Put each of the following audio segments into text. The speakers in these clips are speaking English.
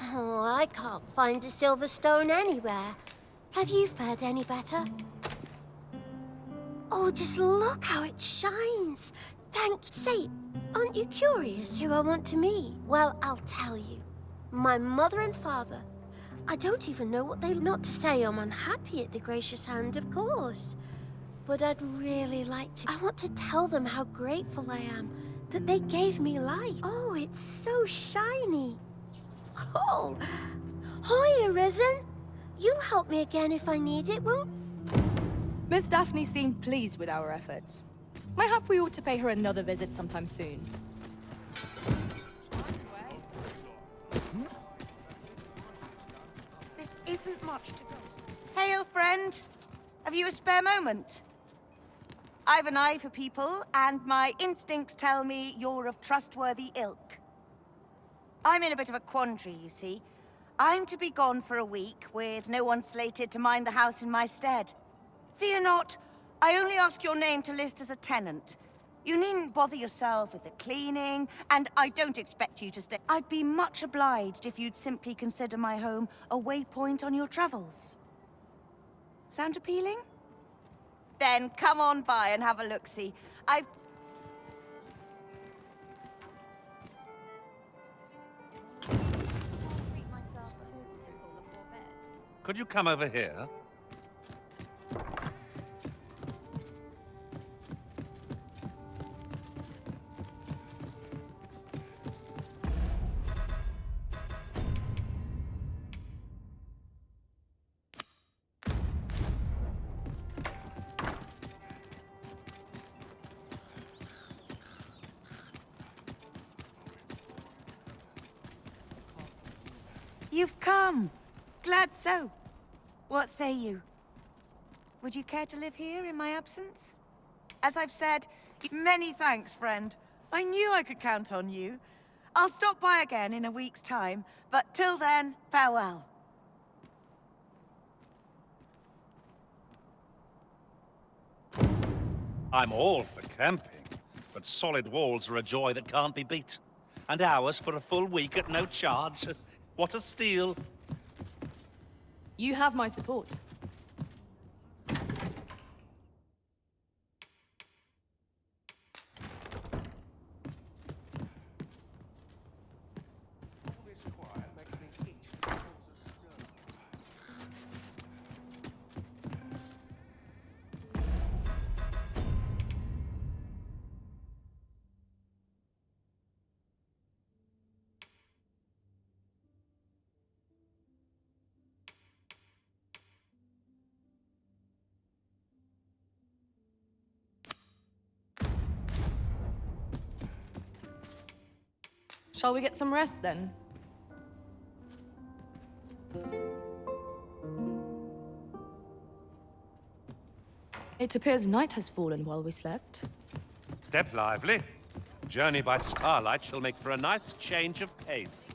Oh, I can't find a silver stone anywhere. Have you fared any better? Oh, just look how it shines. Say, aren't you curious who I want to meet? Well, I'll tell you. My mother and father. I don't even know what not to say I'm unhappy at the gracious hand, of course. But I'd really like to. I want to tell them how grateful I am that they gave me life. Oh, it's so shiny. Oh, hi, Arisen. You'll help me again if I need it, won't? Miss Daphne seemed pleased with our efforts. Mayhap we ought to pay her another visit sometime soon. This isn't much to go. Hail, friend. Have you a spare moment? I've an eye for people, and my instincts tell me you're of trustworthy ilk. I'm in a bit of a quandary, you see. I'm to be gone for a week, with no one slated to mind the house in my stead. Fear not, I only ask your name to list as a tenant. You needn't bother yourself with the cleaning, and I don't expect you to stay. I'd be much obliged if you'd simply consider my home a waypoint on your travels. Sound appealing? Then come on by and have a look-see. Could you come over here? You've come. Glad so. What say you? Would you care to live here in my absence? As I've said, many thanks, friend. I knew I could count on you. I'll stop by again in a week's time, but till then, farewell. I'm all for camping, but solid walls are a joy that can't be beat. And ours for a full week at no charge. What a steal. You have my support. Shall we get some rest, then? It appears night has fallen while we slept. Step lively. Journey by starlight shall make for a nice change of pace.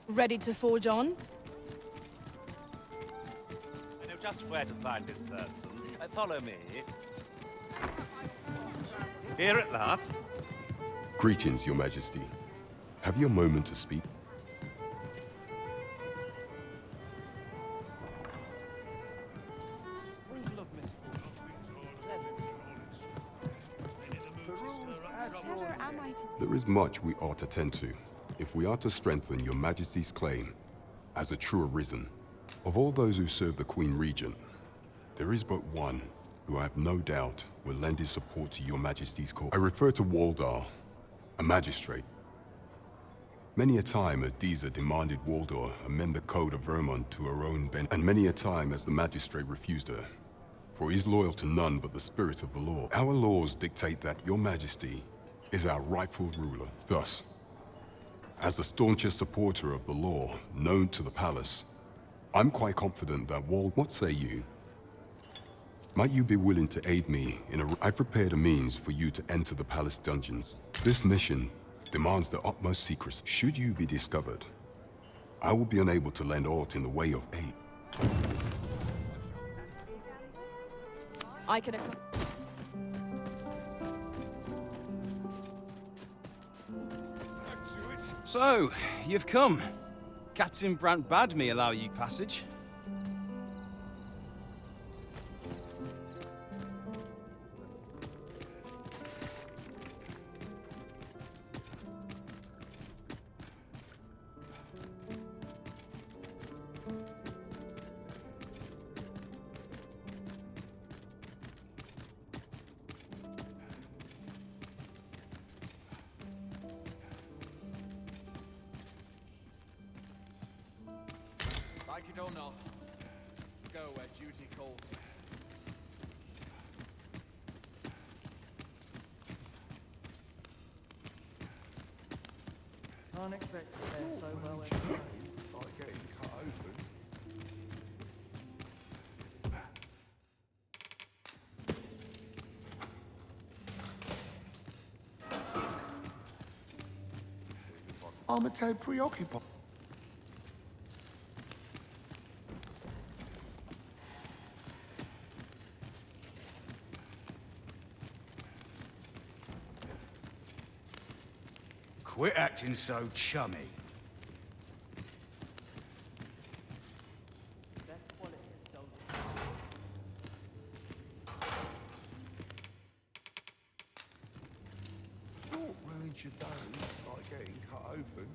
Ready to forge on? I know just where to find this person. Follow me. Here at last. Greetings, Your Majesty. Have you a moment to speak? There is much we ought to tend to, if we are to strengthen Your Majesty's claim as a true Arisen. Of all those who serve the Queen Regent, there is but one who I have no doubt will lend his support to Your Majesty's cause. I refer to Waldhar, a magistrate. Many a time has Disa demanded Waldhar amend the code of Vermund to her own bent, and many a time has the magistrate refused her, for he is loyal to none but the spirit of the law. Our laws dictate that Your Majesty is our rightful ruler. Thus, as the staunchest supporter of the law known to the palace, I'm quite confident that what say you? Might you be willing to aid me in I've prepared a means for you to enter the palace dungeons. This mission demands the utmost secrecy. Should you be discovered, I will be unable to lend aught in the way of aid. I can... So, you've come. Captain Brant bade me allow you passage. Like it or not, to go where duty calls me. Can't expect to fare so well. Like getting cut open. I'm a tad preoccupied. Quit acting so chummy. Best quality of soldier. What ruins your day like getting cut open?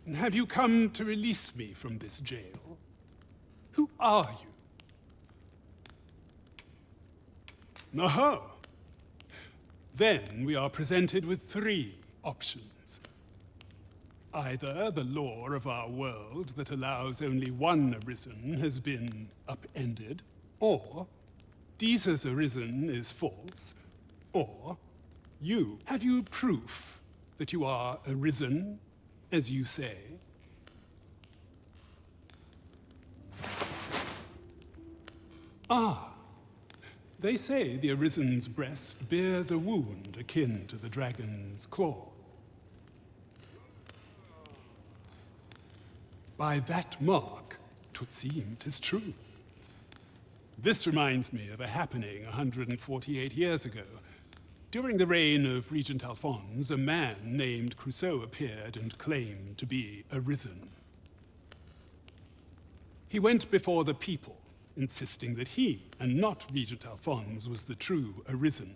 And have you come to release me from this jail? Who are you? Aha! Then we are presented with three options. Either the law of our world that allows only one Arisen has been upended, or Disa's Arisen is false, or you. Have you proof that you are Arisen, as you say? Ah. They say the Arisen's breast bears a wound akin to the dragon's claw. By that mark, 'twould seem 'tis true. This reminds me of a happening 148 years ago. During the reign of Regent Alphonse, a man named Crusoe appeared and claimed to be Arisen. He went before the people, insisting that he, and not Regent Alphonse, was the true Arisen,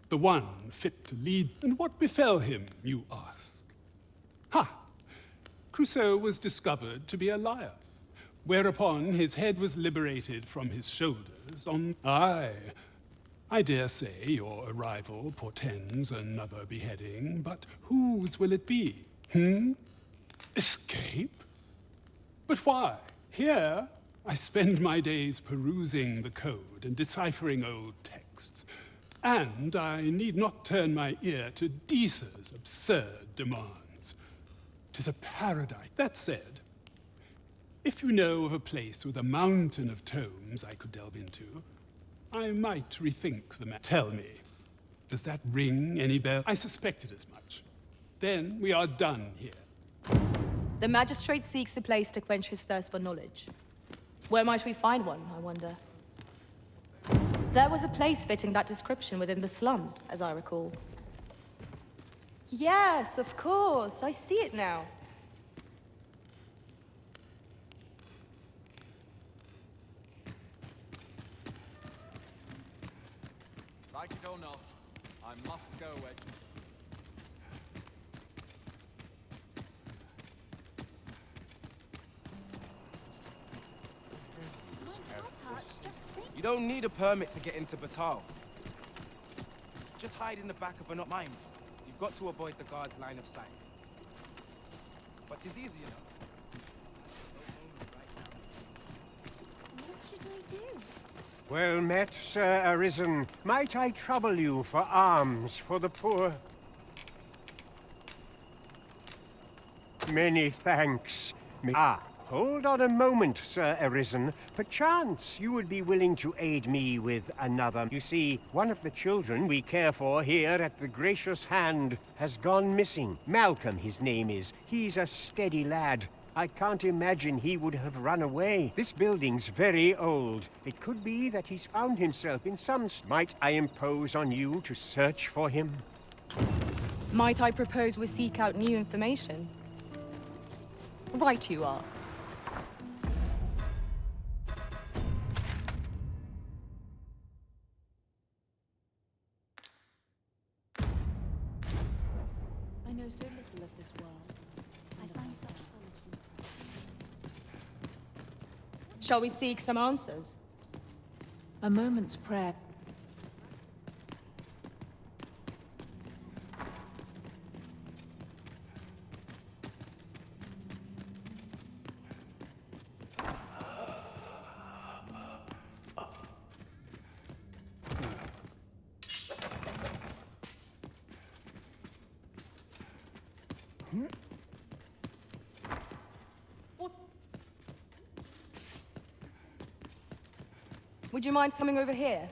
the one fit to lead. And what befell him, you ask? Ha! Crusoe was discovered to be a liar, whereupon his head was liberated from his shoulders on... Aye, I dare say your arrival portends another beheading, but whose will it be? Escape? But why? Here, I spend my days perusing the code and deciphering old texts, and I need not turn my ear to Disa's absurd demands. 'Tis a paradise. That said, if you know of a place with a mountain of tomes I could delve into, I might rethink the matter. Tell me, does that ring any bell? I suspected as much. Then we are done here. The Magistrate seeks a place to quench his thirst for knowledge. Where might we find one, I wonder? There was a place fitting that description within the slums, as I recall. Yes, of course. I see it now. Like it or not, I must go where... You don't need a permit to get into Battahl. Just hide in the back of a not mine. You've got to avoid the guard's line of sight. But it's easy enough. What should I do? Well met, Sir Arisen. Might I trouble you for alms for the poor? Many thanks. Hold on a moment, Sir Arisen. Perchance you would be willing to aid me with another. You see, one of the children we care for here at the Gracious Hand has gone missing. Malcolm, his name is. He's a steady lad. I can't imagine he would have run away. This building's very old. It could be that he's found himself in some... Might I impose on you to search for him? Might I propose we seek out new information? Right you are. I know so little of this world. I find such quality. Shall we seek some answers? A moment's prayer. Would you mind coming over here?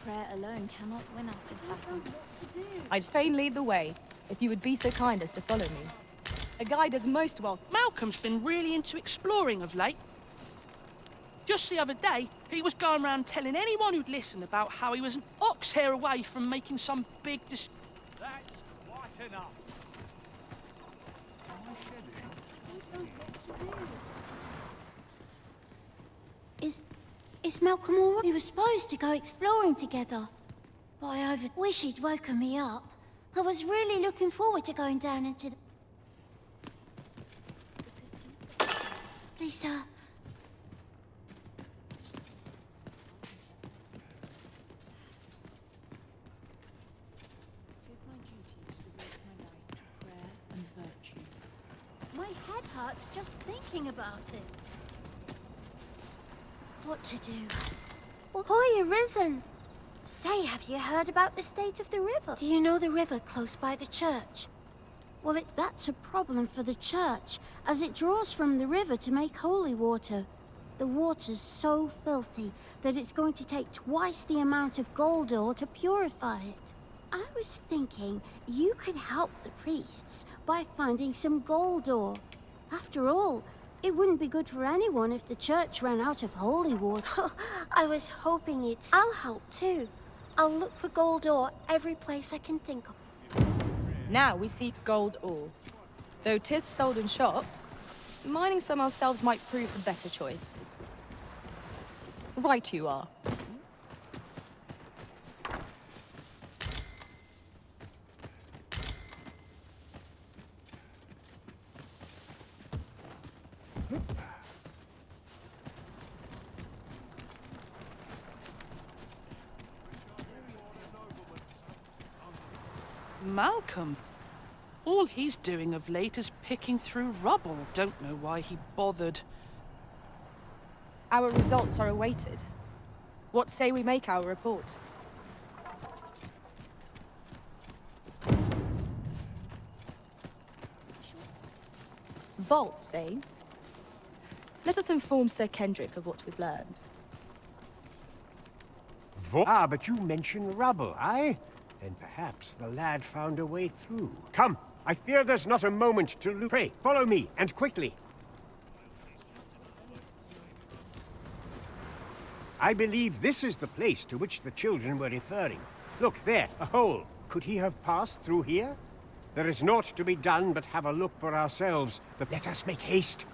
Prayer alone cannot win us this battle. I'd fain lead the way, if you would be so kind as to follow me. A guide is most welcome. Malcolm's been really into exploring of late. Just the other day, he was going around telling anyone who'd listen about how he was an ox hair away from making some big That's quite enough. Is Malcolm all right? We were supposed to go exploring together. But I wish he'd woken me up. I was really looking forward to going down into the... Please, sir. My head hurts just thinking about it. What to do? Ahoy, Arisen! Say, have you heard about the state of the river? Do you know the river close by the church? Well, that's a problem for the church, as it draws from the river to make holy water. The water's so filthy that it's going to take twice the amount of gold ore to purify it. I was thinking you could help the priests by finding some gold ore. After all, it wouldn't be good for anyone if the church ran out of holy water. I was hoping it's... I'll help too. I'll look for gold ore every place I can think of. Now we seek gold ore. Though 'tis sold in shops, mining some ourselves might prove the better choice. Right you are. Malcolm. All he's doing of late is picking through rubble. Don't know why he bothered. Our results are awaited. What say we make our report? Bolts, eh? Let us inform Sir Kendrick of what we've learned. But you mentioned rubble, aye? Then perhaps the lad found a way through. Come, I fear there's not a moment to lose. Pray, follow me, and quickly. I believe this is the place to which the children were referring. Look, there, a hole. Could he have passed through here? There is naught to be done but have a look for ourselves. But let us make haste.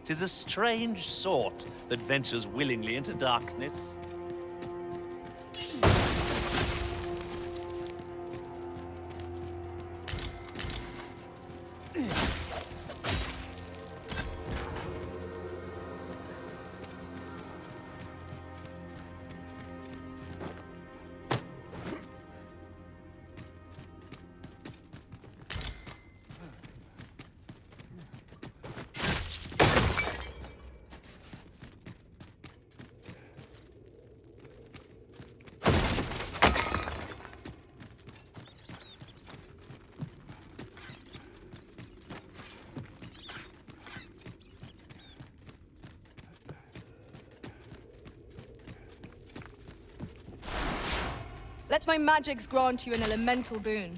Tis a strange sort that ventures willingly into darkness. Let my magics grant you an elemental boon.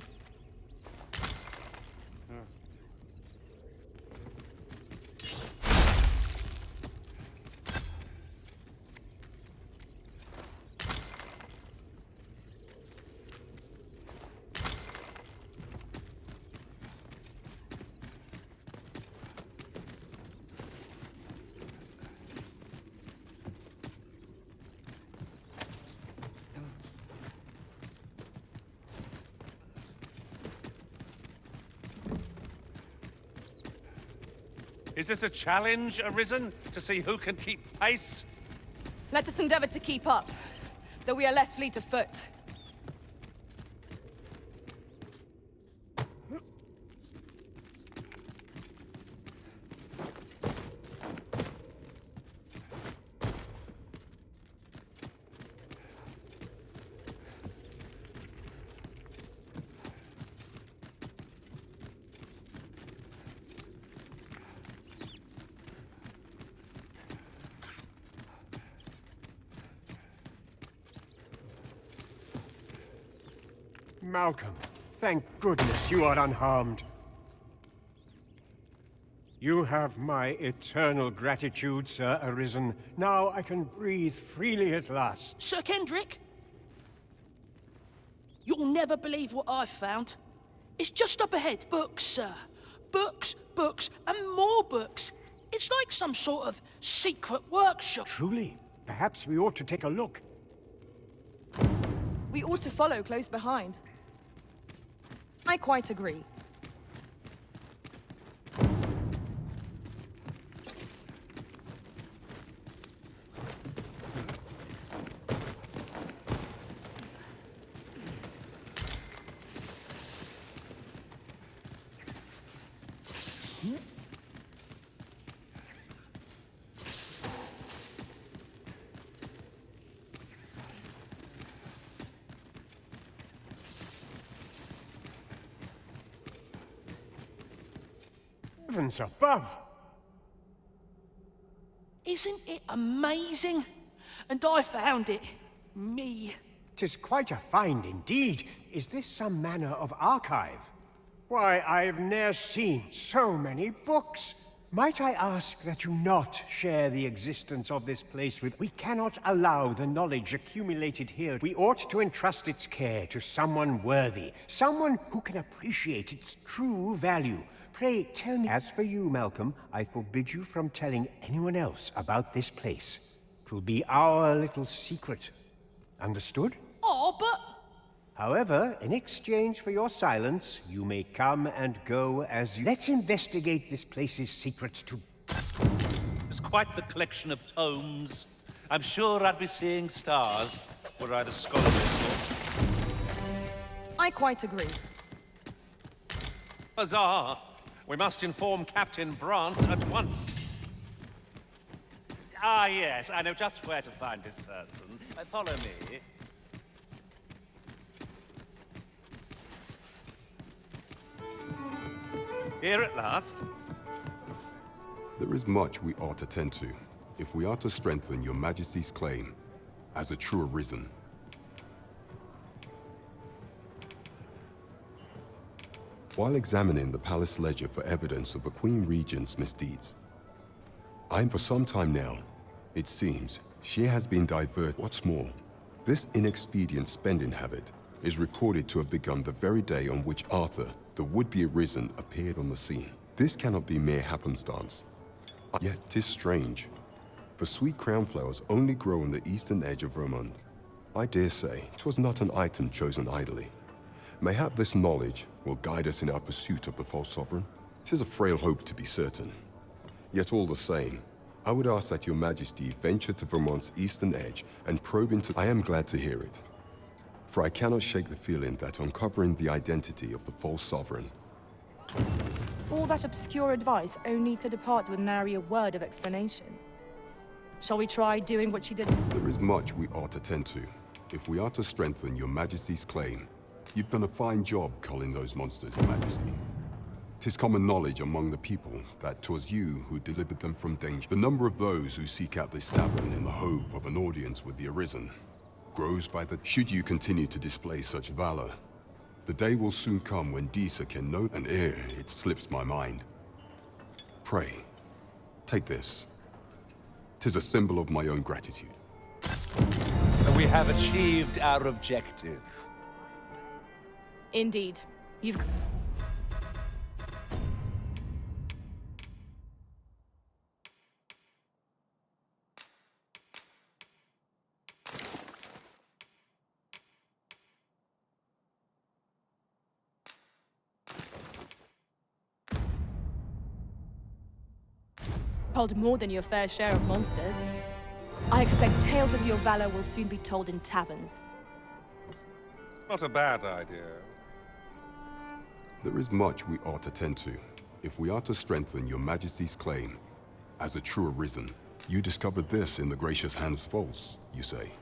Is this a challenge, Arisen, to see who can keep pace? Let us endeavor to keep up, though we are less fleet of foot. Malcolm, thank goodness you are unharmed. You have my eternal gratitude, Sir Arisen. Now I can breathe freely at last. Sir Kendrick? You'll never believe what I've found. It's just up ahead. Books, sir. Books, books, and more books. It's like some sort of secret workshop. Truly? Perhaps we ought to take a look. We ought to follow close behind. I quite agree. Heavens above! Isn't it amazing? And I found it. Me. 'Tis quite a find indeed. Is this some manner of archive? Why, I've ne'er seen so many books. Might I ask that you not share the existence of this place with... We cannot allow the knowledge accumulated here. We ought to entrust its care to someone worthy, someone who can appreciate its true value. Pray, tell me... As for you, Malcolm, I forbid you from telling anyone else about this place. 'Twill be our little secret. Understood? Oh, but... However, in exchange for your silence, you may come and go as you... Let's investigate this place's secrets to... It's quite the collection of tomes. I'm sure I'd be seeing stars were I the scholar of sort. I quite agree. Huzzah! We must inform Captain Brant at once. Ah, yes, I know just where to find this person. Follow me. Here at last. There is much we ought to tend to, if we are to strengthen your Majesty's claim as a true Arisen. While examining the palace ledger for evidence of the Queen Regent's misdeeds, for some time now, it seems, she has been diverted. What's more, this inexpedient spending habit is reported to have begun the very day on which Arthur, the would-be Arisen, appeared on the scene. This cannot be mere happenstance. Yet 'tis strange, for sweet crown flowers only grow on the eastern edge of Vermund. I dare say 'twas not an item chosen idly. Mayhap this knowledge will guide us in our pursuit of the false sovereign. 'Tis a frail hope to be certain. Yet all the same, I would ask that your Majesty venture to Vermund's eastern edge and probe into... I am glad to hear it, for I cannot shake the feeling that uncovering the identity of the false sovereign... All that obscure advice only to depart with nary a word of explanation. Shall we try doing what she did? There is much we ought to tend to, if we are to strengthen your Majesty's claim. You've done a fine job culling those monsters, Your Majesty. 'Tis common knowledge among the people that 'twas you who delivered them from danger. The number of those who seek out this tavern in the hope of an audience with the Arisen grows by the... Should you continue to display such valor, the day will soon come when Disa can know... And it slips my mind. Pray, take this. 'Tis a symbol of my own gratitude. We have achieved our objective. Indeed. You've... Hold more than your fair share of monsters. I expect tales of your valor will soon be told in taverns. Not a bad idea. There is much we ought to tend to, if we are to strengthen your Majesty's claim. As a true Arisen, you discovered this in the gracious hands false, you say.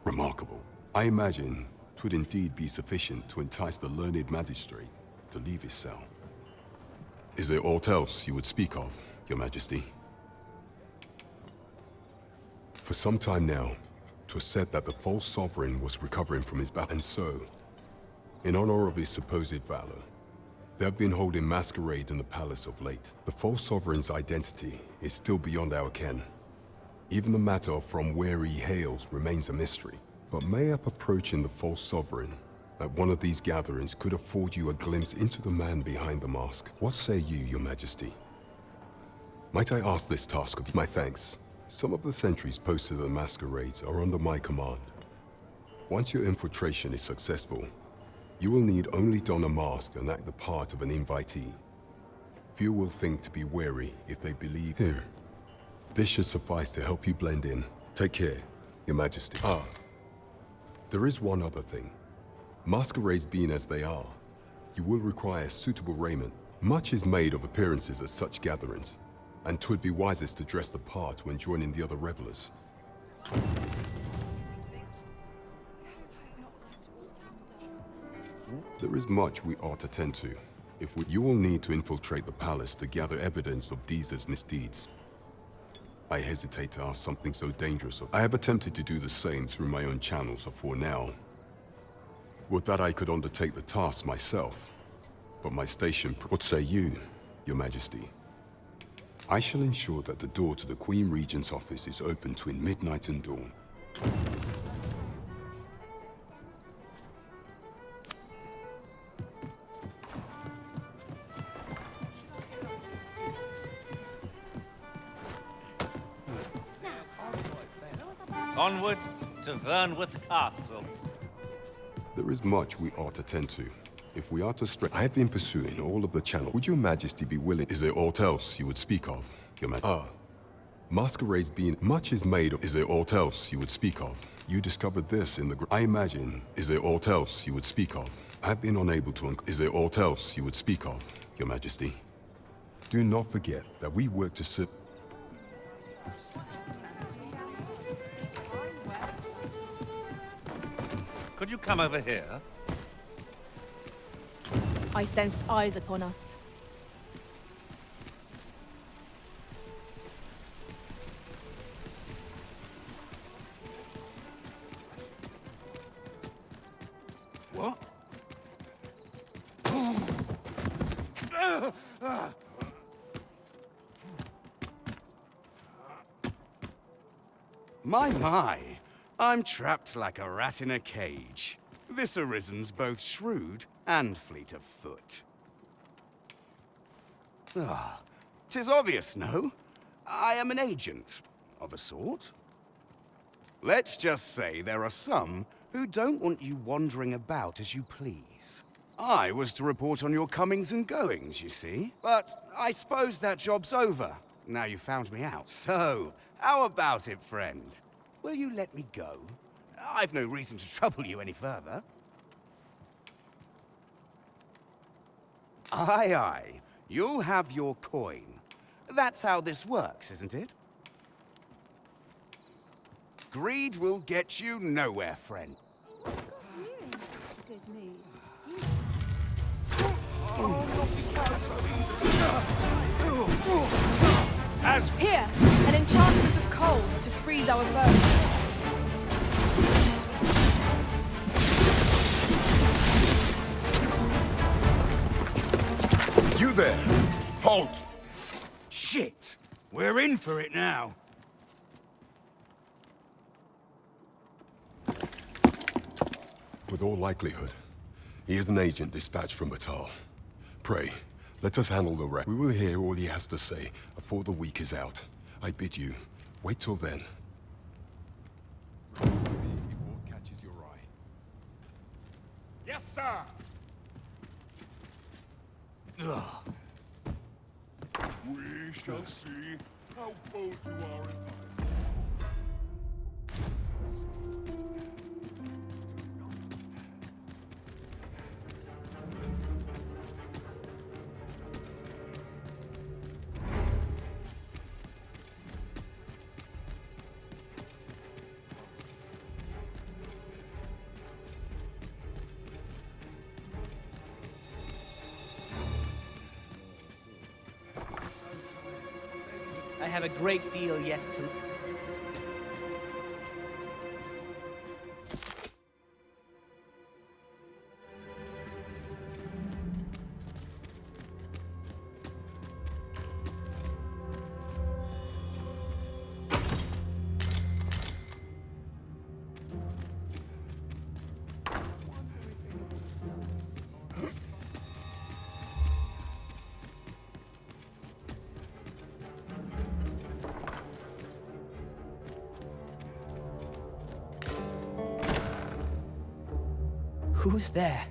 Remarkable. I imagine 'twould indeed be sufficient to entice the learned magistrate to leave his cell. Is there aught else you would speak of, Your Majesty? For some time now, 'twas said that the false sovereign was recovering from his battle, and so, in honor of his supposed valor, they have been holding Masquerade in the palace of late. The false sovereign's identity is still beyond our ken. Even the matter of from where he hails remains a mystery. But mayhap approaching the false sovereign at one of these gatherings could afford you a glimpse into the man behind the mask. What say you, Your Majesty? Might I ask this task of my thanks? Some of the sentries posted at the masquerades are under my command. Once your infiltration is successful, you will need only don a mask and act the part of an invitee. Few will think to be wary if they believe. Here. This should suffice to help you blend in. Take care, Your Majesty. There is one other thing. Masquerades being as they are, you will require suitable raiment. Much is made of appearances at such gatherings, and 'twould be wisest to dress the part when joining the other revelers. There is much we ought to tend to. You will need to infiltrate the palace to gather evidence of Disa's misdeeds. I hesitate to ask something so dangerous. I have attempted to do the same through my own channels for now. Would that I could undertake the task myself, but my station... What say you, Your Majesty? I shall ensure that the door to the Queen Regent's office is open between midnight and dawn. Onward to Vermund Castle. There is much we ought to tend to. If we are to strengthen... I have been pursuing all of the channel. Would Your Majesty be willing... Is there aught else you would speak of, Your Majesty? Masquerades being... Much is made of... Is there aught else you would speak of? You discovered this in the... I imagine... Is there aught else you would speak of? I have been unable to... Is there aught else you would speak of, Your Majesty? Do not forget that we work to serve... Could you come over here? I sense eyes upon us. What? My. I'm trapped like a rat in a cage. This Arisen's both shrewd and fleet of foot. 'Tis obvious, no? I am an agent, of a sort. Let's just say there are some who don't want you wandering about as you please. I was to report on your comings and goings, you see. But I suppose that job's over, now you found me out. So, how about it, friend? Will you let me go? I've no reason to trouble you any further. Aye. You'll have your coin. That's how this works, isn't it? Greed will get you nowhere, friend. What's got you in such a good mood? Here, an enchantment of cold to freeze our foes. there! Halt! Shit! We're in for it now. With all likelihood, he is an agent dispatched from Battahl. Pray, let us handle the rest. We will hear all he has to say before the week is out. I bid you, wait till then. If aught catches your eye. Yes, sir! Ugh. We shall see how bold you are in life. I have a great deal yet to... Who's there?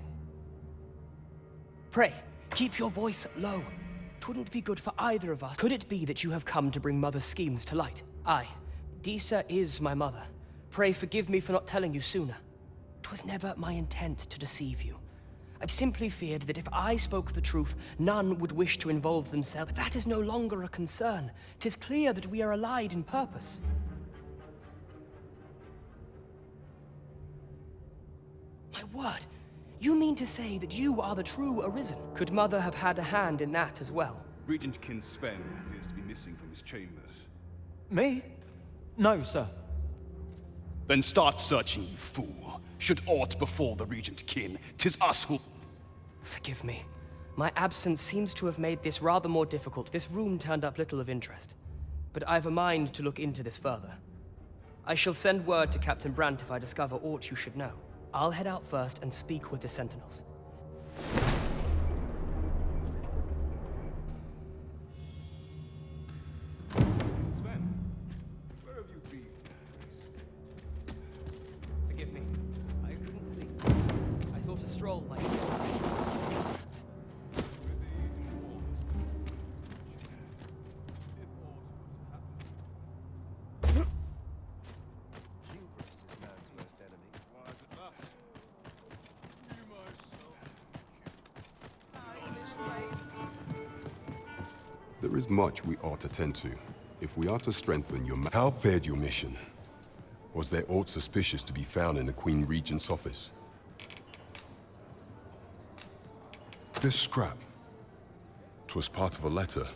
Pray, keep your voice low. 'Twouldn't be good for either of us. Could it be that you have come to bring Mother's schemes to light? Aye, Disa is my mother. Pray forgive me for not telling you sooner. 'Twas never my intent to deceive you. I simply feared that if I spoke the truth, none would wish to involve themselves. But that is no longer a concern. 'Tis clear that we are allied in purpose. My word, you mean to say that you are the true Arisen? Could Mother have had a hand in that as well? Regent King Sven appears to be missing from his chambers. Me? No, sir. Then start searching, you fool. Should aught befall the Regent Kin, 'tis us who... Forgive me. My absence seems to have made this rather more difficult. This room turned up little of interest. But I've a mind to look into this further. I shall send word to Captain Brant if I discover aught you should know. I'll head out first and speak with the Sentinels. Sven, where have you been? Forgive me. I couldn't see. I thought a stroll might... There is much we ought to tend to, if we are to strengthen your How fared your mission? Was there aught suspicious to be found in the Queen Regent's office? This scrap. 'Twas part of a letter,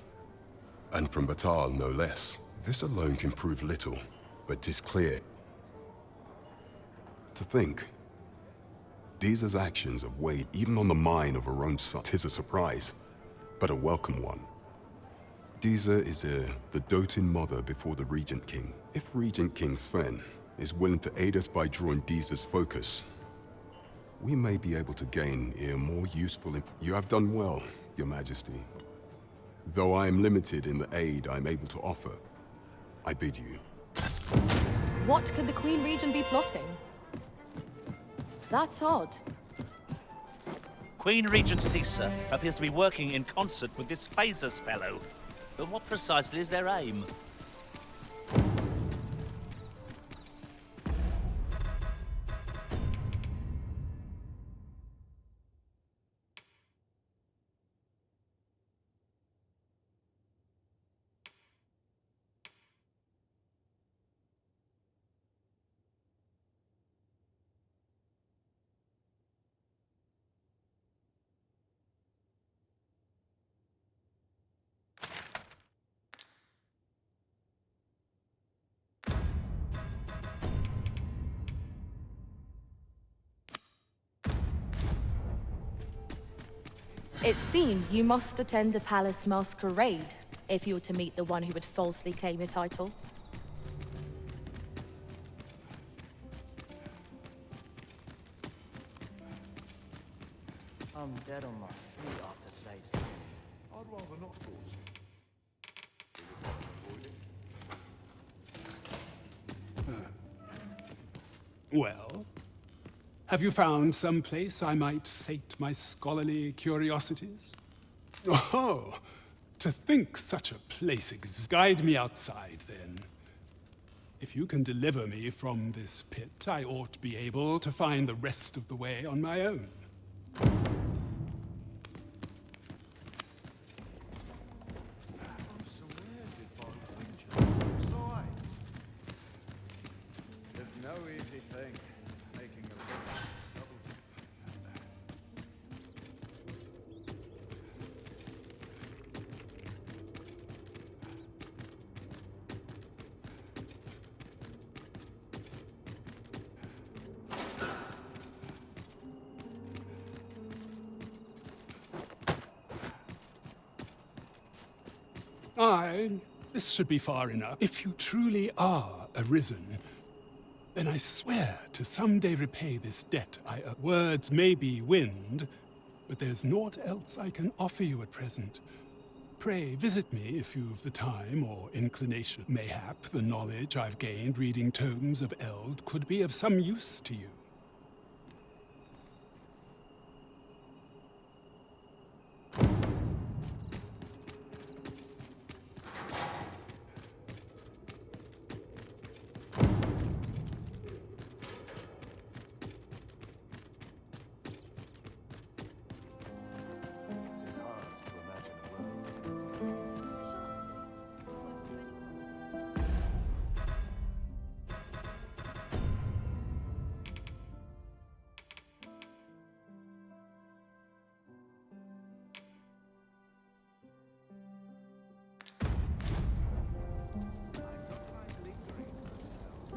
and from Battahl no less. This alone can prove little, but 'tis clear. To think, Disa's actions have weighed even on the mind of her own son. 'Tis a surprise, but a welcome one. Disa is the doting mother before the Regent King. If Regent King Sven is willing to aid us by drawing Disa's focus, we may be able to gain a more useful... You have done well, Your Majesty. Though I am limited in the aid I'm able to offer, I bid you. What could the Queen Regent be plotting? That's odd. Queen Regent Disa appears to be working in concert with this Phasers fellow. But what precisely is their aim? It seems you must attend a palace masquerade if you were to meet the one who would falsely claim your title. I'm dead on my feet after today's training. I'd rather not talk. Well, have you found some place I might sate my scholarly curiosities? Oh, to think such a place exists. Guide me outside, then. If you can deliver me from this pit, I ought to be able to find the rest of the way on my own. I'm surrounded by danger from all sides. There's no easy thing, making a living subtle. This should be far enough. If you truly are Arisen, then I swear to someday repay this debt I owe. Words may be wind, but there's naught else I can offer you at present. Pray visit me if you've the time or inclination. Mayhap the knowledge I've gained reading tomes of Eld could be of some use to you.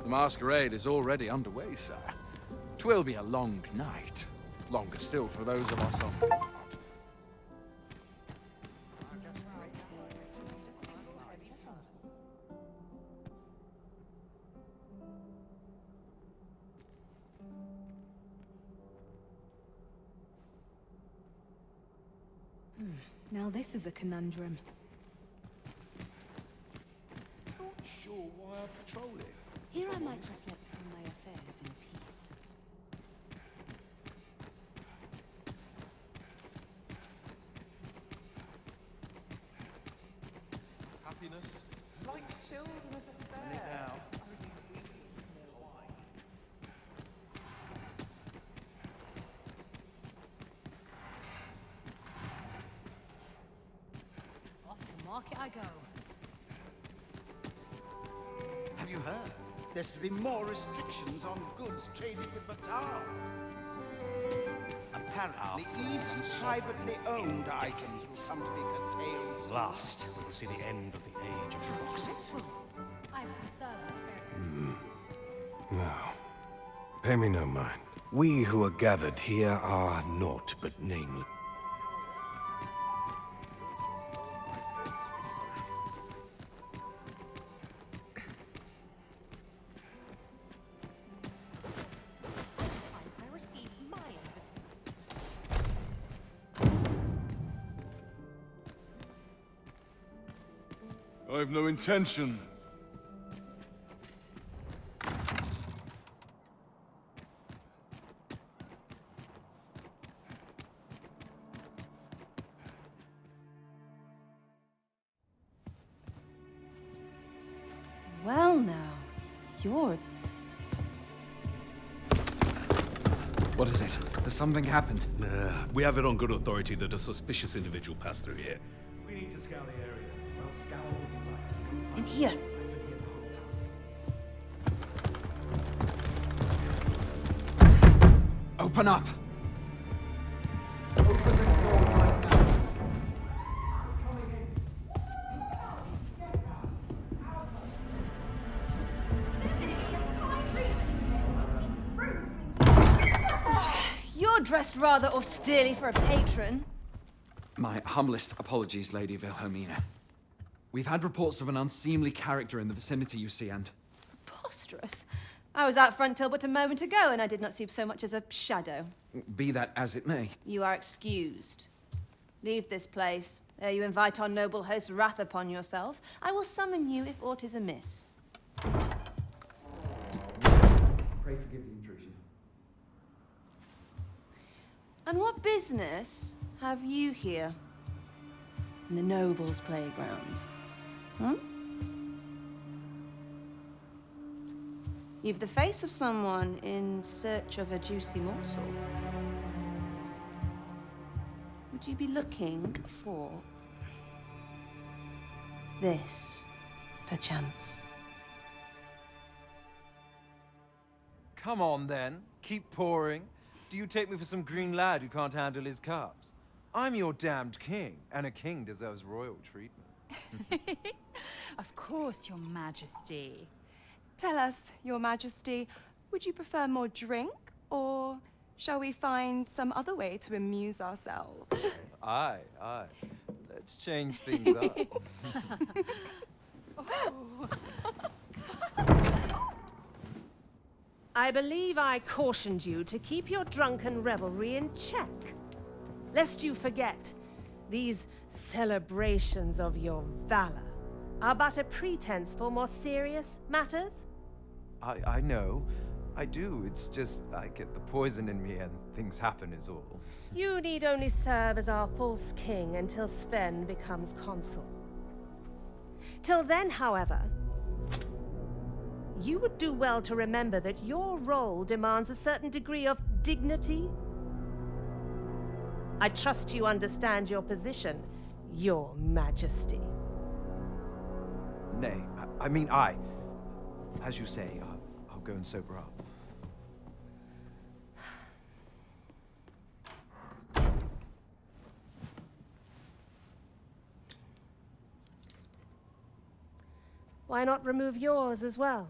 The masquerade is already underway, sir. 'Twill be a long night. Longer still for those of us on board. Now this is a conundrum. Not sure why I patrol it. Here I might reflect on my affairs in peace. Happiness is like children at a fair. Off to market I go. Have you heard? There's to be more restrictions on goods traded with Battahl. Apparently, even privately owned items will come to be curtailed. Last, we'll see the end of the age of proxies. I've some Now, pay me no mind. We who are gathered here are naught but nameless. I've no intention. Well now, you're... What is it? Has something happened? We have it on good authority that a suspicious individual passed through here. We need to scour the area. Well, scour what you like. In here. Open up! You're dressed rather austerely for a patron. My humblest apologies, Lady Wilhelmina. We've had reports of an unseemly character in the vicinity, you see, and... Preposterous. I was out front till but a moment ago, and I did not see so much as a shadow. Be that as it may. You are excused. Leave this place, ere you invite our noble host's wrath upon yourself. I will summon you if aught is amiss. Pray forgive the intrusion. And what business have you here? In the nobles' playground? Hmm? You've the face of someone in search of a juicy morsel. Would you be looking for this, perchance? Come on, then. Keep pouring. Do you take me for some green lad who can't handle his cups? I'm your damned king, and a king deserves royal treatment. Of course, Your Majesty. Tell us, Your Majesty, would you prefer more drink, or shall we find some other way to amuse ourselves? Aye. Let's change things up. I believe I cautioned you to keep your drunken revelry in check. Lest you forget, these celebrations of your valor are but a pretense for more serious matters. I know. I do. It's just I get the poison in me and things happen is all. You need only serve as our false king until Sven becomes consul. Till then, however, you would do well to remember that your role demands a certain degree of dignity. I trust you understand your position, Your Majesty. Nay, as you say, I'll go and sober up. Why not remove yours as well?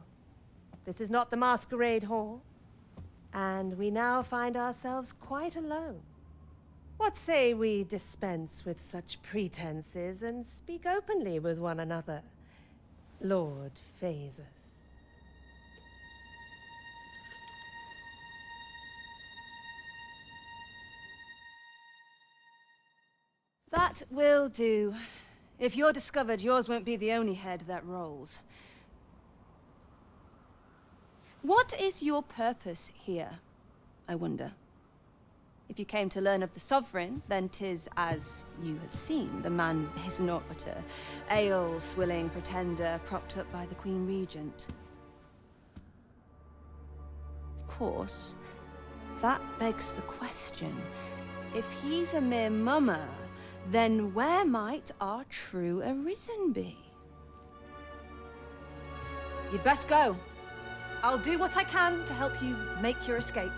This is not the Masquerade Hall, and we now find ourselves quite alone. What say we dispense with such pretenses and speak openly with one another, Lord Phasus? That will do. If you're discovered, yours won't be the only head that rolls. What is your purpose here, I wonder? If you came to learn of the Sovereign, then 'tis as you have seen. The man is naught but a ale-swilling pretender propped up by the Queen Regent. Of course, that begs the question. If he's a mere mummer, then where might our true Arisen be? You'd best go. I'll do what I can to help you make your escape.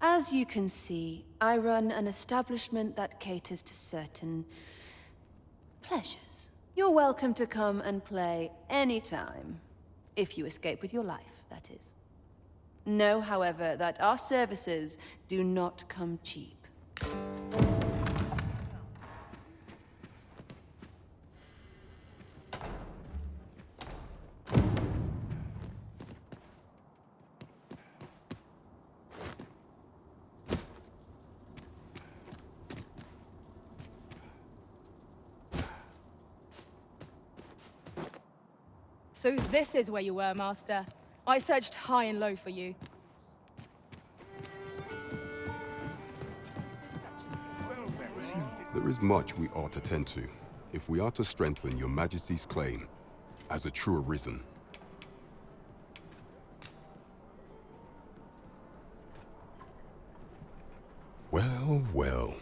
As you can see, I run an establishment that caters to certain pleasures. You're welcome to come and play anytime, if you escape with your life, that is. Know, however, that our services do not come cheap. So this is where you were, Master. I searched high and low for you. There is much we ought to tend to, if we are to strengthen your Majesty's claim as a true Arisen. Well, well.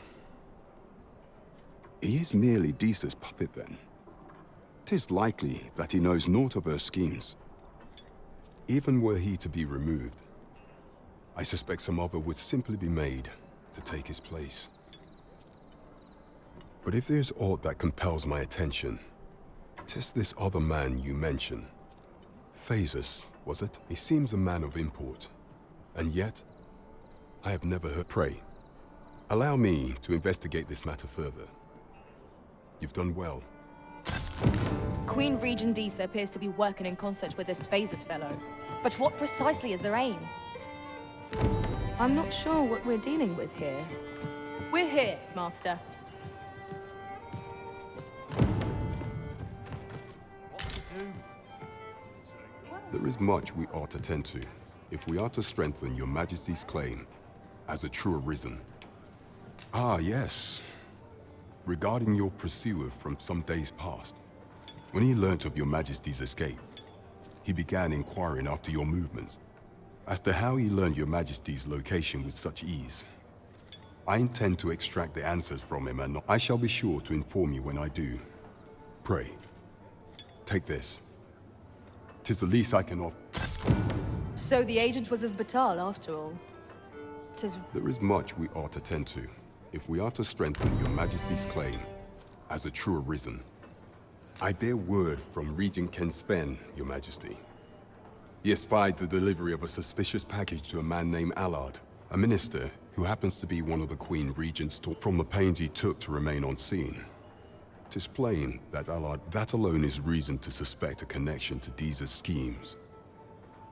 He is merely Disa's puppet, then. 'Tis likely that he knows naught of her schemes. Even were he to be removed, I suspect some other would simply be made to take his place. But if there's aught that compels my attention, 'tis this other man you mention. Phasus, was it? He seems a man of import, And yet, I have never heard. Pray, allow me to investigate this matter further. You've done well. Queen Regent Disa appears to be working in concert with this Phases fellow. But what precisely is their aim? I'm not sure what we're dealing with here. We're here, Master. There is much we ought to tend to, if we are to strengthen your Majesty's claim as a true Arisen. Ah, yes. Regarding your pursuer from some days past, when he learnt of your Majesty's escape, he began inquiring after your movements. As to how he learned your Majesty's location with such ease, I intend to extract the answers from him, and I shall be sure to inform you when I do. Pray, take this. 'Tis the least I can offer. So the agent was of Battahl, after all. There is much we ought to tend to, if we are to strengthen your Majesty's claim as a true Arisen. I bear word from Regent Ken Sven, your Majesty. He espied the delivery of a suspicious package to a man named Allard, a minister who happens to be one of the Queen Regent's from the pains he took to remain on scene. 'Tis plain that that alone is reason to suspect a connection to Disa's schemes.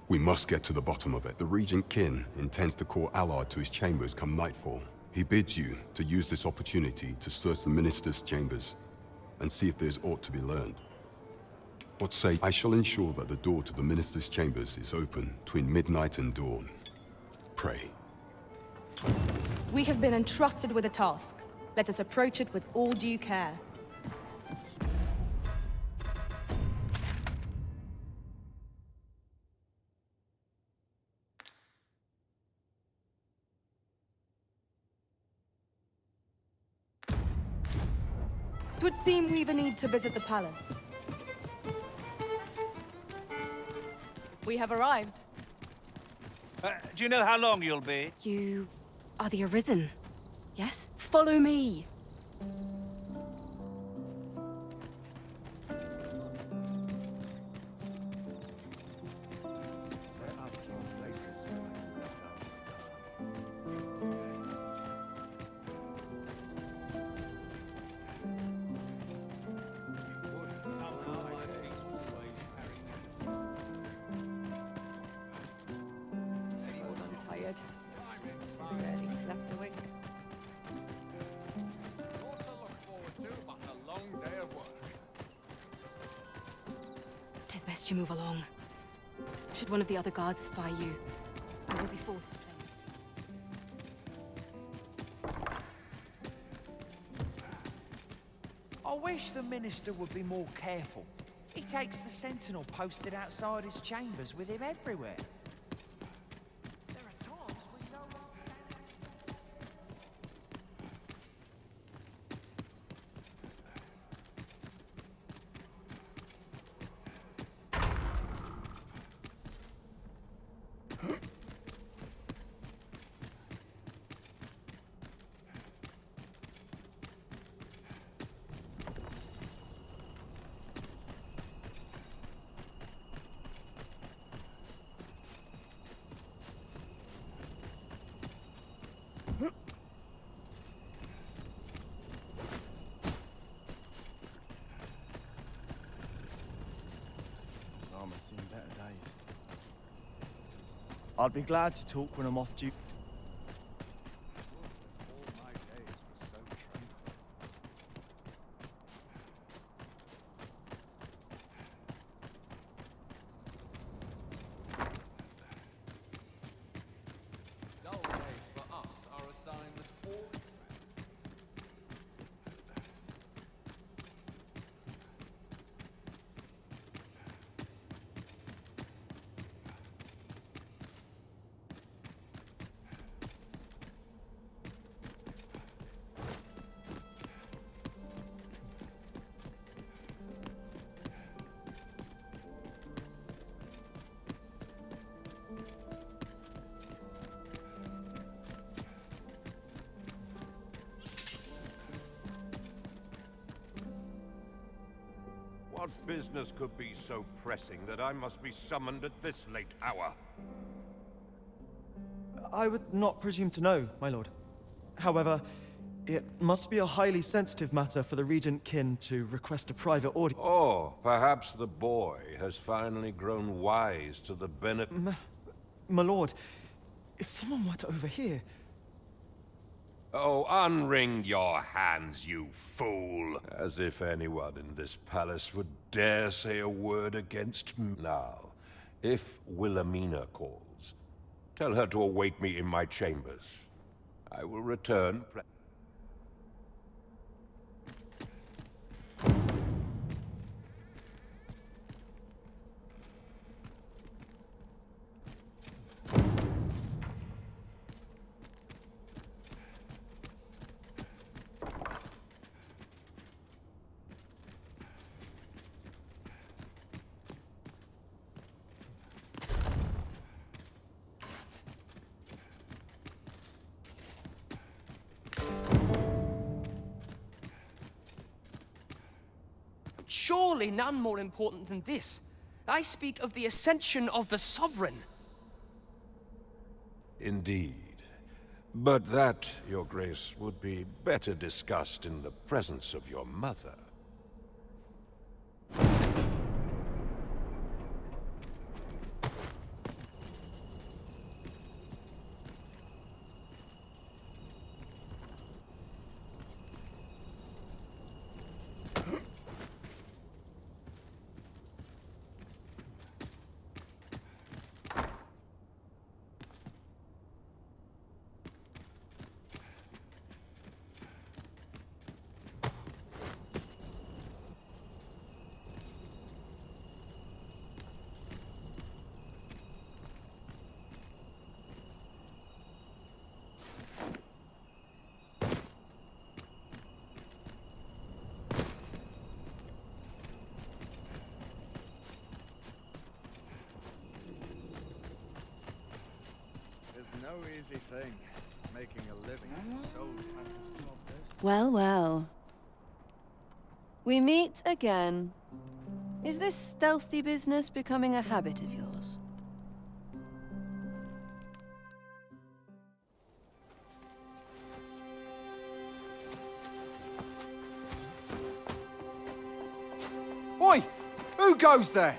We must get to the bottom of it. The Regent Kin intends to call Allard to his chambers come nightfall. He bids you to use this opportunity to search the minister's chambers and see if there's aught to be learned. What say, I shall ensure that the door to the minister's chambers is open between midnight and dawn. Pray. We have been entrusted with a task. Let us approach it with all due care. It would seem we even need to visit the palace. We have arrived. Do you know how long you'll be? You are the Arisen, yes? Follow me! Tis best you move along. Should one of the other guards espy you, I will be forced to play. I wish the minister would be more careful. He takes the sentinel posted outside his chambers with him everywhere. There are times we know I've seen better days. I'd be glad to talk when I'm off duty. Dull days for us are a sign that all... What business could be so pressing that I must be summoned at this late hour? I would not presume to know, my lord. However, it must be a highly sensitive matter for the regent kin to request a private audience. Oh, perhaps the boy has finally grown wise to the benefit. My lord, if someone were to overhear... Oh, unwring your hands, you fool! As if anyone in this palace would dare say a word against me. Now, if Wilhelmina calls, tell her to await me in my chambers. I will return. Surely none more important than this. I speak of the ascension of the Sovereign. Indeed. But that, Your Grace, would be better discussed in the presence of your mother. No easy thing, making a living as a soul focused on this. Well, well. We meet again. Is this stealthy business becoming a habit of yours? Oi! Who goes there?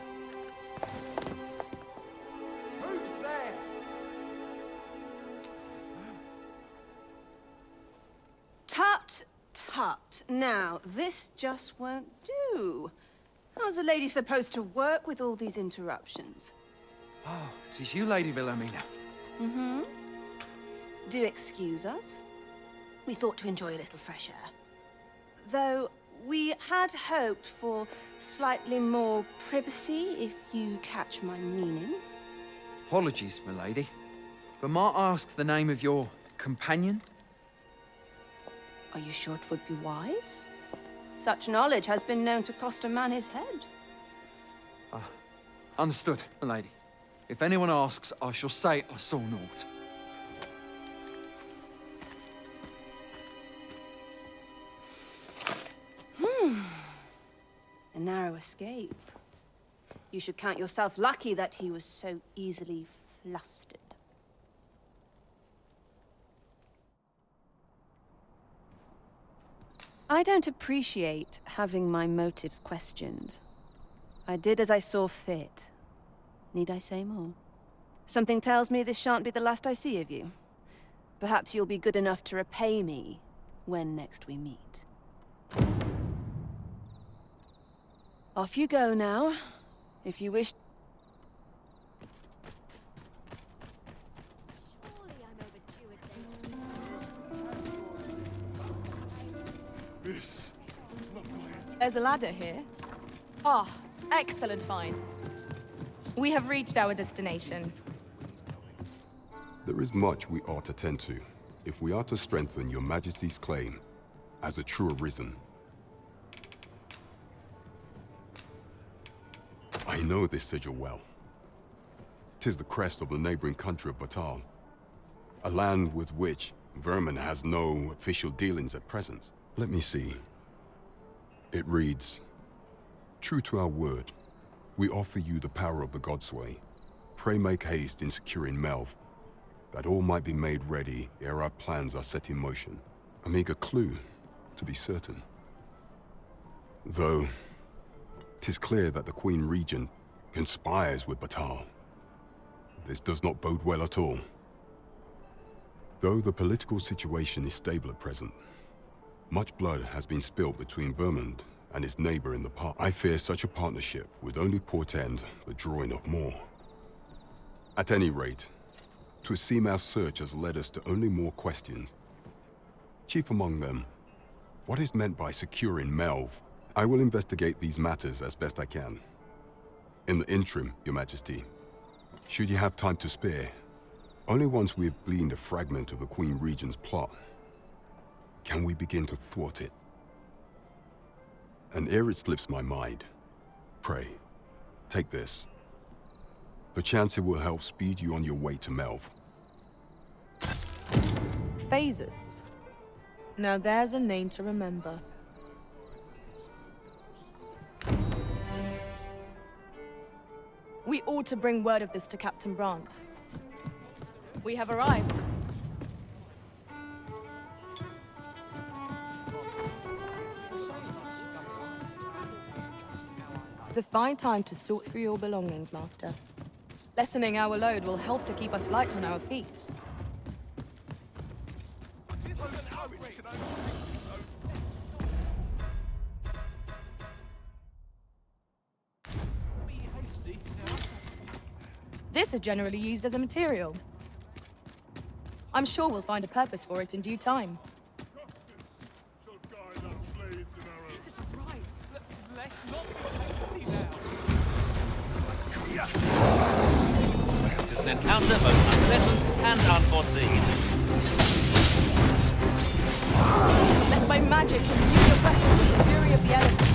Tut, tut. Now, this just won't do. How's a lady supposed to work with all these interruptions? Oh, 'tis you, Lady Wilhelmina. Mm-hmm. Do excuse us. We thought to enjoy a little fresh air. Though, we had hoped for slightly more privacy, if you catch my meaning. Apologies, my lady. But might I ask the name of your companion? Are you sure it would be wise? Such knowledge has been known to cost a man his head. Understood, my lady. If anyone asks, I shall say I saw naught. A narrow escape. You should count yourself lucky that he was so easily flustered. I don't appreciate having my motives questioned. I did as I saw fit. Need I say more? Something tells me this shan't be the last I see of you. Perhaps you'll be good enough to repay me when next we meet. Off you go now, if you wish. There's a ladder here. Ah, excellent find. We have reached our destination. There is much we ought to tend to, if we are to strengthen your Majesty's claim as a true Arisen. I know this sigil well. 'Tis the crest of the neighboring country of Battahl, a land with which Vermund has no official dealings at present. Let me see. It reads, "True to our word, we offer you the power of the Godsway. Pray make haste in securing Melv. that all might be made ready ere our plans are set in motion. A meager clue, to be certain. Though, 'tis clear that the Queen Regent conspires with Battahl. This does not bode well at all. Though the political situation is stable at present, much blood has been spilled between Vermund and his neighbor in the past. I fear such a partnership would only portend the drawing of more. At any rate, 'twould seem our search has led us to only more questions. Chief among them, what is meant by securing Melve? I will investigate these matters as best I can. In the interim, Your Majesty, should you have time to spare, only once we have gleaned a fragment of the Queen Regent's plot, can we begin to thwart it. And ere it slips my mind, pray, take this. Perchance it will help speed you on your way to Melve. Phases. Now there's a name to remember. We ought to bring word of this to Captain Brant. We have arrived. The fine time to sort through your belongings, Master. Lessening our load will help to keep us light on our feet. This is generally used as a material. I'm sure we'll find a purpose for it in due time. This isn't right. Let's not be hasty now. It is an encounter both unpleasant and unforeseen. Let my magic imbue your weapon with the fury of the elements.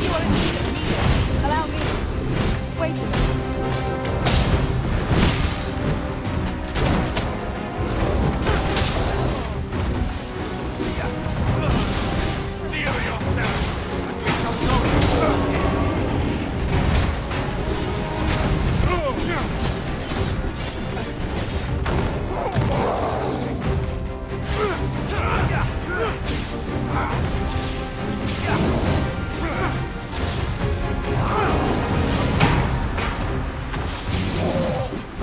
You are indeed immediate. Allow me. Wait a minute. Steel yourself, and we shall go first.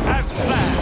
As planned.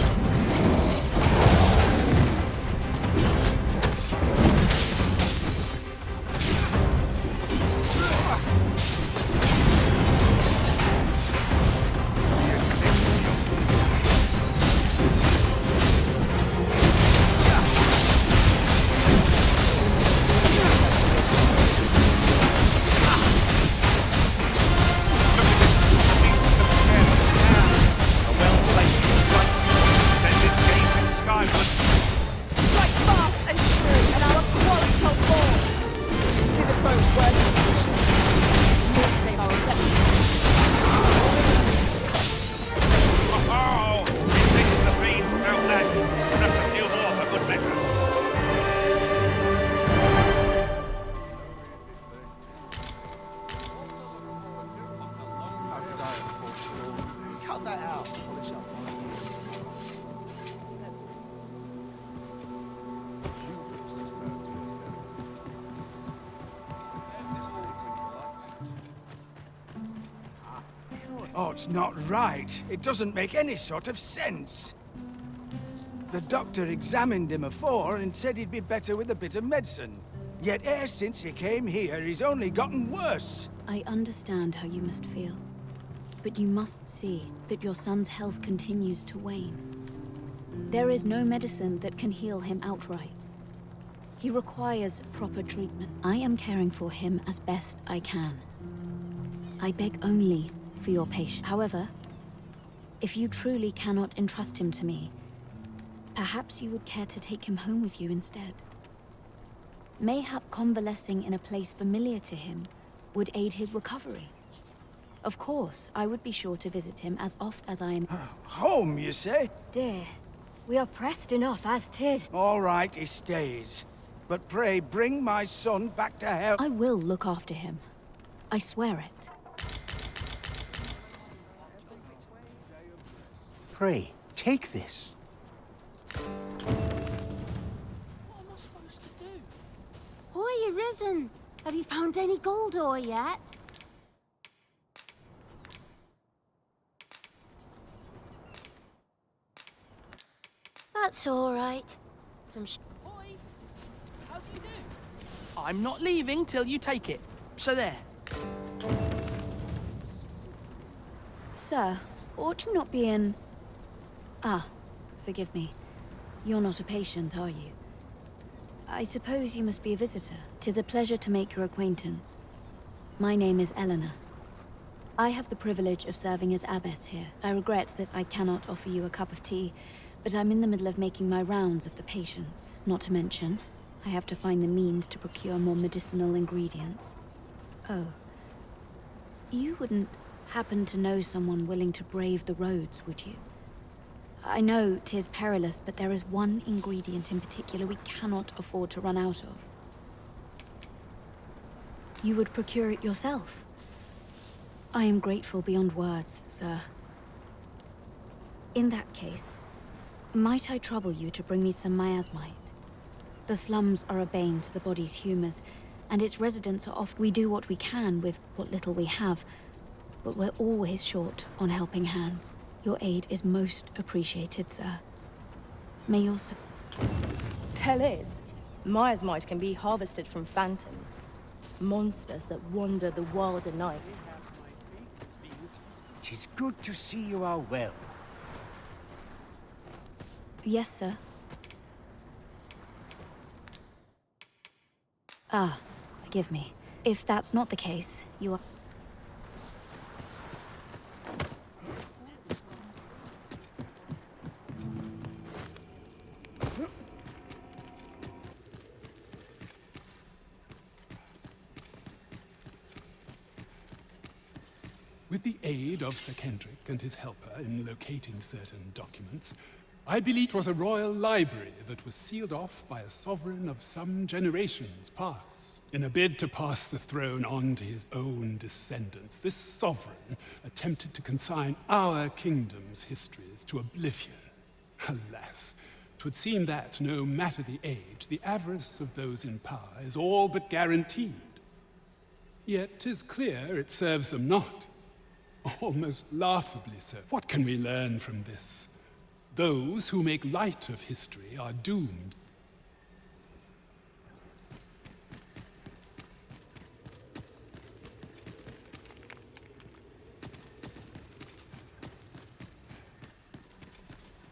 Strike fast and true, and our quarry shall fall. 'Tis a foe worthy of action. Lord save our destiny. Oh, methinks the fiend felt that. Perhaps a few more for good measure. Cut that out. Polish up. Oh, it's not right. It doesn't make any sort of sense. The doctor examined him afore and said he'd be better with a bit of medicine. Yet e'er since he came here, he's only gotten worse. I understand how you must feel. But you must see that your son's health continues to wane. There is no medicine that can heal him outright. He requires proper treatment. I am caring for him as best I can. I beg only for your patience. However, if you truly cannot entrust him to me, perhaps you would care to take him home with you instead. Mayhap convalescing in a place familiar to him would aid his recovery. Of course, I would be sure to visit him as oft as I am... Home, you say? Dear, we are pressed enough as 'tis. All right, he stays. But pray, bring my son back to health. I will look after him. I swear it. Pray, take this. Oi, Arisen! Have you found any gold ore yet? That's all right. I'm not leaving till you take it. So there. Sir, ought you not be in... Ah, forgive me. You're not a patient, are you? I suppose you must be a visitor. 'Tis a pleasure to make your acquaintance. My name is Eleanor. I have the privilege of serving as abbess here. I regret that I cannot offer you a cup of tea, but I'm in the middle of making my rounds of the patients. Not to mention, I have to find the means to procure more medicinal ingredients. Oh. You wouldn't happen to know someone willing to brave the roads, would you? I know 'tis perilous, but there is one ingredient in particular we cannot afford to run out of. You would procure it yourself. I am grateful beyond words, sir. In that case, might I trouble you to bring me some miasmite? The slums are a bane to the body's humors, and its residents are oft. We do what we can with what little we have, but we're always short on helping hands. Your aid is most appreciated, sir. May your... Tell is, miasmite can be harvested from phantoms. Monsters that wander the wilder night. 'Tis good to see you are well. Yes, sir. Ah, forgive me. If that's not the case, you are... With the aid of Sir Kendrick and his helper in locating certain documents, I believe it was a royal library that was sealed off by a sovereign of some generations past. In a bid to pass the throne on to his own descendants, this sovereign attempted to consign our kingdom's histories to oblivion. Alas, 'twould seem that, no matter the age, the avarice of those in power is all but guaranteed. Yet 'tis clear it serves them not. Almost laughably so. What can we learn from this? Those who make light of history are doomed.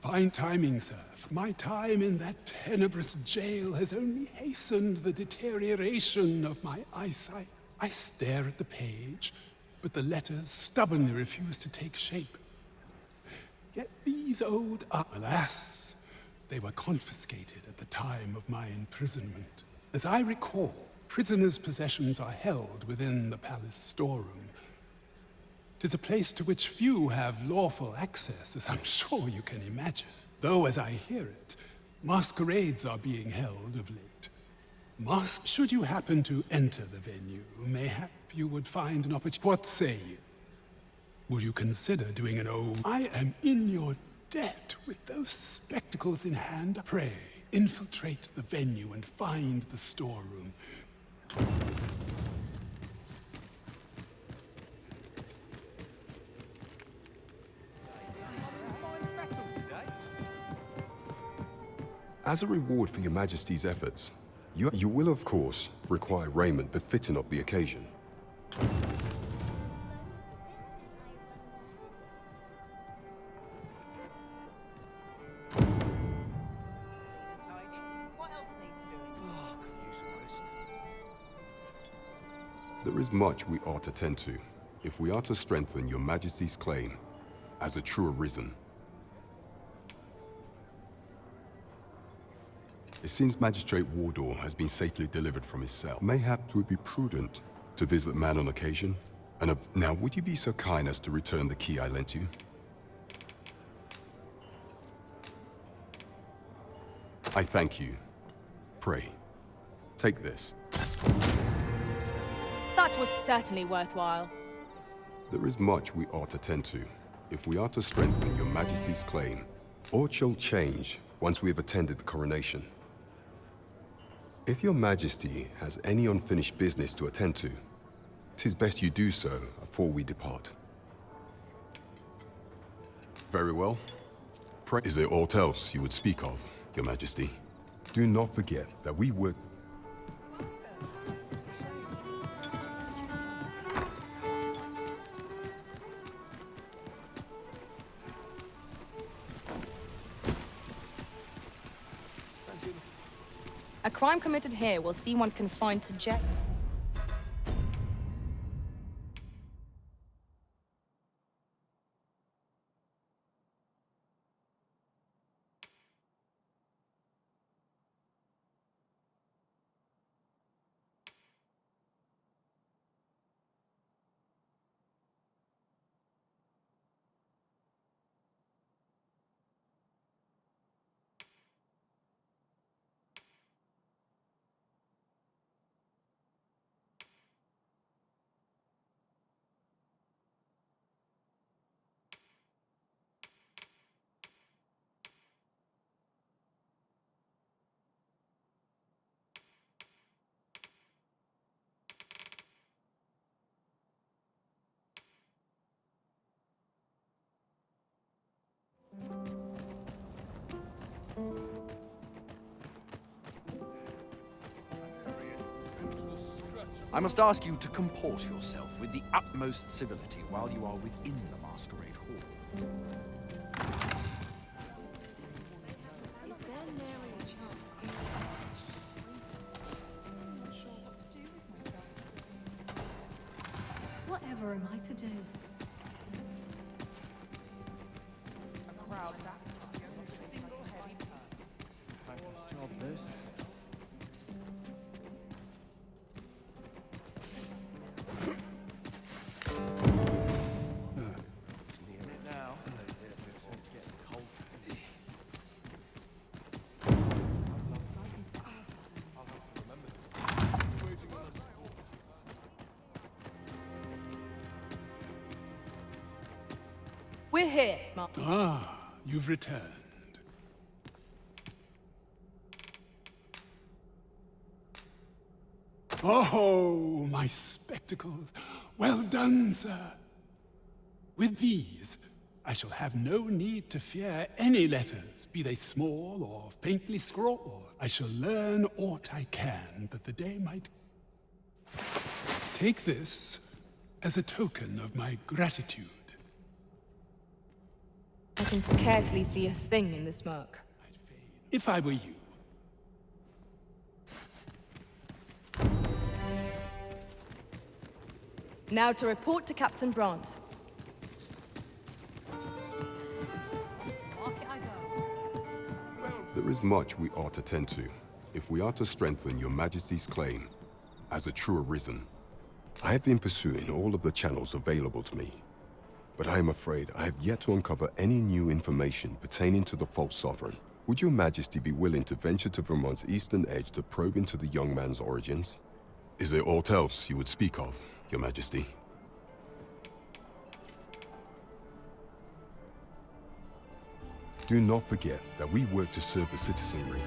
Fine timing, sir. My time in that tenebrous jail has only hastened the deterioration of my eyesight. I stare at the page, but the letters stubbornly refuse to take shape. Yet these old... alas, they were confiscated at the time of my imprisonment. As I recall, prisoners' possessions are held within the palace storeroom. 'Tis a place to which few have lawful access, as I'm sure you can imagine. Though, as I hear it, masquerades are being held of late. Should you happen to enter the venue, mayhap you would find an opportunity. What say you? Would you consider doing an old... I am in your debt with those spectacles in hand. Pray, infiltrate the venue and find the storeroom. As a reward for your Majesty's efforts, you will, of course, require raiment befitting of the occasion. There is much we ought to tend to, if we are to strengthen your Majesty's claim as a true Arisen. It seems Magistrate Waldhar has been safely delivered from his cell. Mayhap it would be prudent to visit the man on occasion. And now, would you be so kind as to return the key I lent you? I thank you. Pray, take this. That That was certainly worthwhile. There is much we ought to tend to, if we are to strengthen your Majesty's claim. Aught shall change once we have attended the coronation. If your Majesty has any unfinished business to attend to, 'tis best you do so before we depart. Very well. Is there aught else you would speak of, Your Majesty? Do not forget that we work... A crime committed here will see one confined to jail. I must ask you to comport yourself with the utmost civility while you are within the Masquerade Hall. Whatever am I to do? A crowd that size with a single heavy purse. Thankless job, this. We're here, Martin. Ah, you've returned. Oh, my spectacles. Well done, sir. With these, I shall have no need to fear any letters, be they small or faintly scrawled. I shall learn aught I can that the day might... Take this as a token of my gratitude. I can scarcely see a thing in this murk. If I were you. Now to report to Captain Brant. There is much we ought to tend to, if we are to strengthen your Majesty's claim as a true Arisen. I have been pursuing all of the channels available to me, but I am afraid I have yet to uncover any new information pertaining to the false sovereign. Would your Majesty be willing to venture to Vermont's eastern edge to probe into the young man's origins? Is there aught else you would speak of, Your Majesty? Do not forget that we work to serve the citizenry.